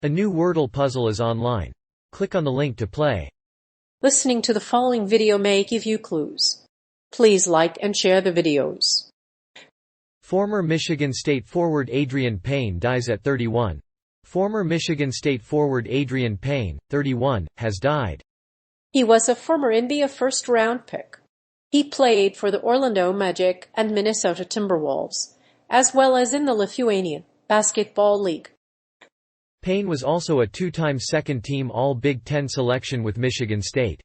A new Wordle puzzle is online. Click on the link to play. Listening to the following video may give you clues. Please like and share the videos. Former Michigan State forward Adreian Payne dies at 31. Former Michigan State forward Adreian Payne, 31, has died. He was a former NBA first-round pick. He played for the Orlando Magic and Minnesota Timberwolves, as well as in the Lithuanian Basketball League. Payne was also a two-time second-team All-Big Ten selection with Michigan State.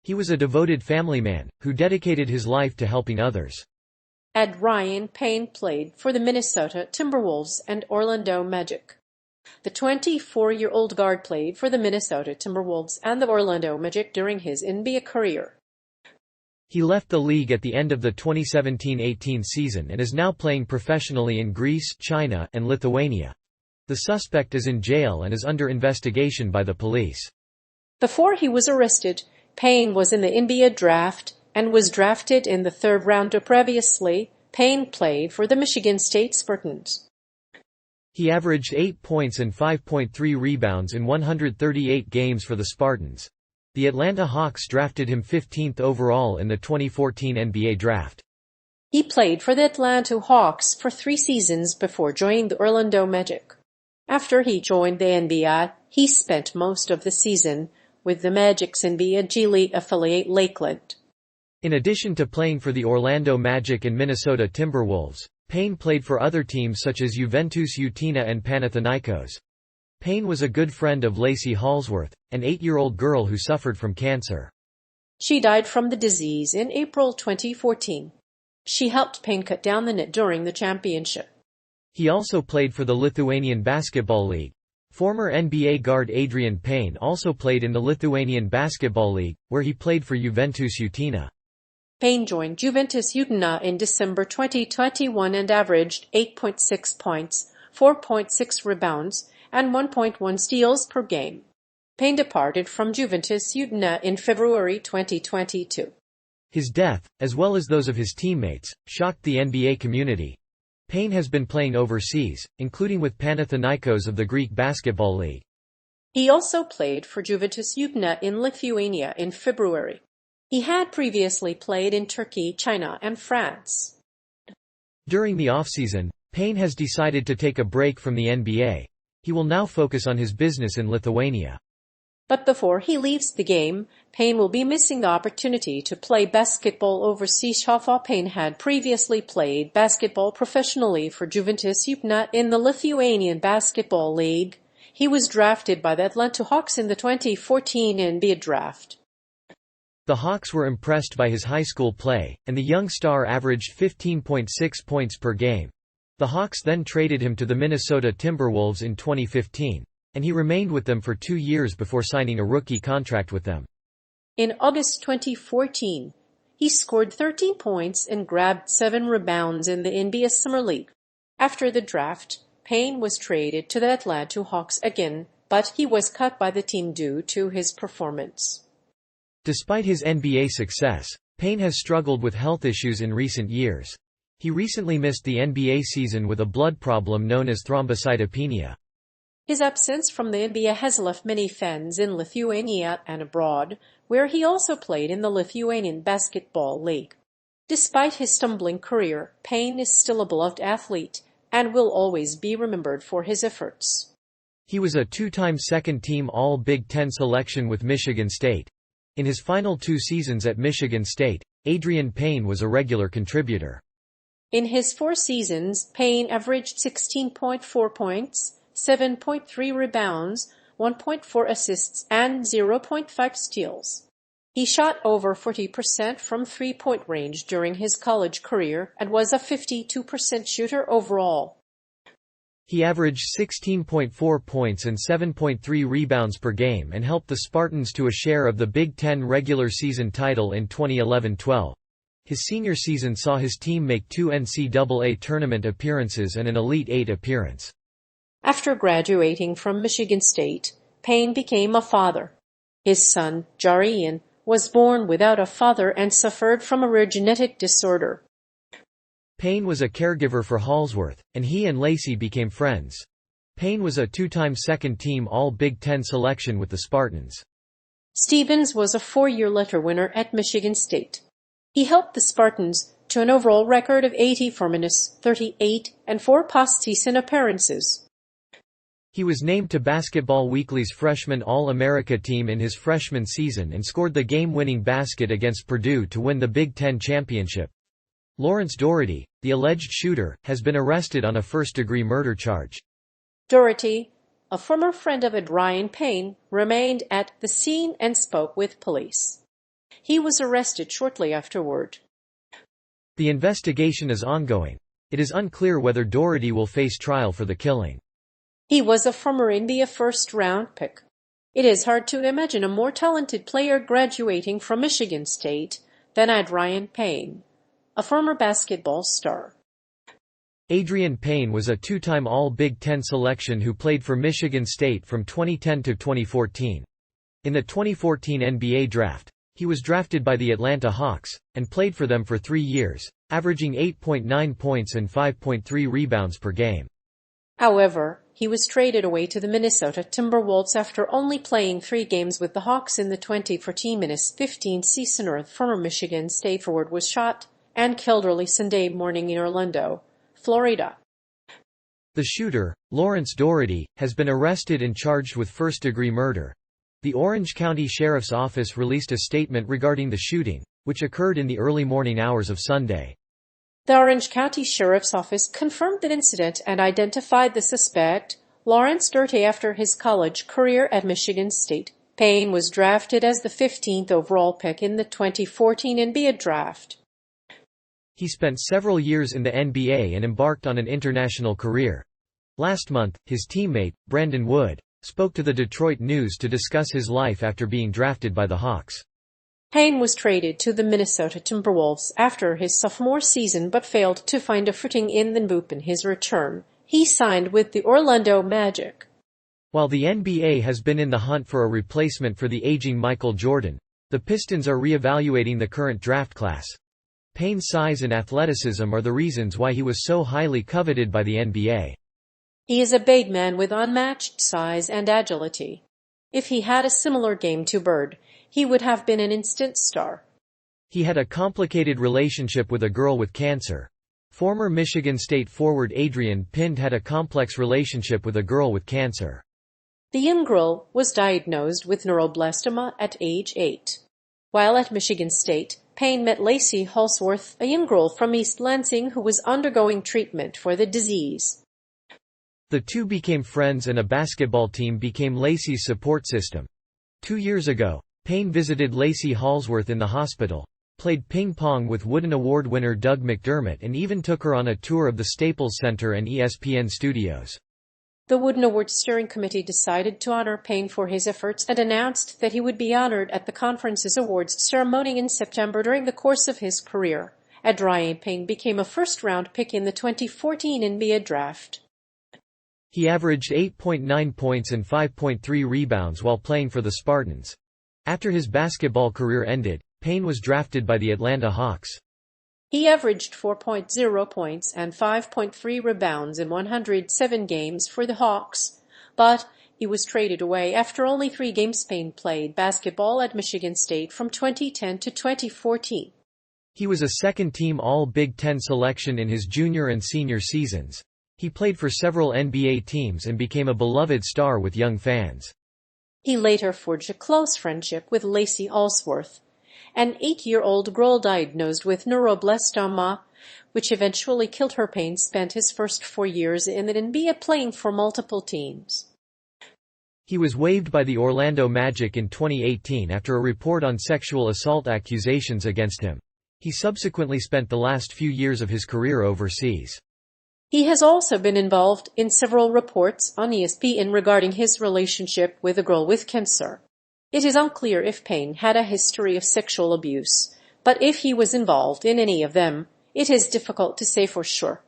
He was a devoted family man, who dedicated his life to helping others. Adreian Payne played for the Minnesota Timberwolves and Orlando Magic. The 24-year-old guard played for the Minnesota Timberwolves and the Orlando Magic during his NBA career. He left the league at the end of the 2017-18 season and is now playing professionally in Greece, China, and Lithuania. The suspect is in jail and is under investigation by the police. Before he was arrested, Payne was in the NBA draft and was drafted in the third round. Previously, Payne played for the Michigan State Spartans. He averaged 8 points and 5.3 rebounds in 138 games for the Spartans. The Atlanta Hawks drafted him 15th overall in the 2014 NBA draft. He played for the Atlanta Hawks for 3 seasons before joining the Orlando Magic. After he joined the NBA, he spent most of the season with the Magic's NBA G League affiliate Lakeland. In addition to playing for the Orlando Magic and Minnesota Timberwolves, Payne played for other teams such as Juventus Utina and Panathinaikos. Payne was a good friend of Lacey Hallsworth, an 8-year-old girl who suffered from cancer. She died from the disease in April 2014. She helped Payne cut down the net during the championship. He also played for the Lithuanian Basketball League. Former NBA guard Adreian Payne also played in the Lithuanian Basketball League, where he played for Juventus Utina. Payne joined Juventus Utina in December 2021 and averaged 8.6 points, 4.6 rebounds, and 1.1 steals per game. Payne departed from Juventus Utina in February 2022. His death, as well as those of his teammates, shocked the NBA community. Payne has been playing overseas, including with Panathinaikos of the Greek Basketball League. He also played for Juventus Utina in Lithuania in February. He had previously played in Turkey, China, and France. During the offseason, Payne has decided to take a break from the NBA. He will now focus on his business in Lithuania. But before he leaves the game, Payne will be missing the opportunity to play basketball overseas. Payne had previously played basketball professionally for Juventus Utina in the Lithuanian Basketball League. He was drafted by the Atlanta Hawks in the 2014 NBA draft. The Hawks were impressed by his high school play, and the young star averaged 15.6 points per game. The Hawks then traded him to the Minnesota Timberwolves in 2015. And he remained with them for 2 years before signing a rookie contract with them. In August 2014, he scored 13 points and grabbed 7 rebounds in the NBA Summer League. After the draft, Payne was traded to the Atlanta Hawks again, but he was cut by the team due to his performance. Despite his NBA success, Payne has struggled with health issues in recent years. He recently missed the NBA season with a blood problem known as thrombocytopenia. His absence from the NBA has left many fans in Lithuania and abroad, where he also played in the Lithuanian Basketball League. Despite his stumbling career, Payne is still a beloved athlete and will always be remembered for his efforts. He was a two-time second-team All-Big Ten selection with Michigan State. In his final 2 seasons at Michigan State, Adreian Payne was a regular contributor. In his 4 seasons, Payne averaged 16.4 points, 7.3 rebounds, 1.4 assists, and 0.5 steals. He shot over 40% from three-point range during his college career and was a 52% shooter overall. He averaged 16.4 points and 7.3 rebounds per game and helped the Spartans to a share of the Big Ten regular season title in 2011-12. His senior season saw his team make 2 NCAA tournament appearances and an Elite Eight appearance. After graduating from Michigan State, Payne became a father. His son, Adreian, was born without a father and suffered from a rare genetic disorder. Payne was a caregiver for Hallsworth, and he and Lacey became friends. Payne was a two-time second-team All-Big Ten selection with the Spartans. Stevens was a 4-year letter winner at Michigan State. He helped the Spartans to an overall record of 80 for -38 and 4 postseason appearances. He was named to Basketball Weekly's Freshman All-America team in his freshman season and scored the game-winning basket against Purdue to win the Big Ten championship. Lawrence Doherty, the alleged shooter, has been arrested on a first-degree murder charge. Doherty, a former friend of Adreian Payne, remained at the scene and spoke with police. He was arrested shortly afterward. The investigation is ongoing. It is unclear whether Doherty will face trial for the killing. He was a former NBA first-round pick. It is hard to imagine a more talented player graduating from Michigan State than Adreian Payne, a former basketball star. Adreian Payne was a two-time All-Big Ten selection who played for Michigan State from 2010 to 2014. In the 2014 NBA draft, he was drafted by the Atlanta Hawks, and played for them for 3 years, averaging 8.9 points and 5.3 rebounds per game. However, he was traded away to the Minnesota Timberwolves after only playing 3 games with the Hawks in the 2014-15 season. The former Michigan State forward was shot and killed early Sunday morning in Orlando, Florida. The shooter, Lawrence Doherty, has been arrested and charged with first-degree murder. The Orange County Sheriff's Office released a statement regarding the shooting, which occurred in the early morning hours of Sunday. The Orange County Sheriff's Office confirmed the incident and identified the suspect, Lawrence Doherty, after his college career at Michigan State. Payne was drafted as the 15th overall pick in the 2014 NBA draft. He spent several years in the NBA and embarked on an international career. Last month, his teammate, Brandon Wood, spoke to the Detroit News to discuss his life after being drafted by the Hawks. Payne was traded to the Minnesota Timberwolves after his sophomore season but failed to find a footing in the NBA. In his return, he signed with the Orlando Magic. While the NBA has been in the hunt for a replacement for the aging Michael Jordan, the Pistons are re-evaluating the current draft class. Payne's size and athleticism are the reasons why he was so highly coveted by the NBA. He is a big man with unmatched size and agility. If he had a similar game to Bird, he would have been an instant star. He had a complicated relationship with a girl with cancer. Former Michigan State forward Adreian Payne had a complex relationship with a girl with cancer. The young girl was diagnosed with neuroblastoma at age 8. While at Michigan State, Payne met Lacey Halsworth, a young girl from East Lansing who was undergoing treatment for the disease. The two became friends and a basketball team became Lacey's support system. 2 years ago, Payne visited Lacey Halsworth in the hospital, played ping-pong with Wooden Award winner Doug McDermott, and even took her on a tour of the Staples Center and ESPN studios. The Wooden Award steering committee decided to honor Payne for his efforts and announced that he would be honored at the conference's awards ceremony in September. During the course of his career, Adreian Payne became a first-round pick in the 2014 NBA draft. He averaged 8.9 points and 5.3 rebounds while playing for the Spartans. After his basketball career ended, Payne was drafted by the Atlanta Hawks. He averaged 4.0 points and 5.3 rebounds in 107 games for the Hawks, but he was traded away after only 3 games. Payne played basketball at Michigan State from 2010 to 2014. He was a second-team All-Big Ten selection in his junior and senior seasons. He played for several NBA teams and became a beloved star with young fans. He later forged a close friendship with Lacey Halsworth, an 8-year-old girl diagnosed with neuroblastoma, which eventually killed her. Payne spent his first 4 years in the NBA playing for multiple teams. He was waived by the Orlando Magic in 2018 after a report on sexual assault accusations against him. He subsequently spent the last few years of his career overseas. He has also been involved in several reports on ESPN regarding his relationship with a girl with cancer. It is unclear if Payne had a history of sexual abuse, but if he was involved in any of them, it is difficult to say for sure.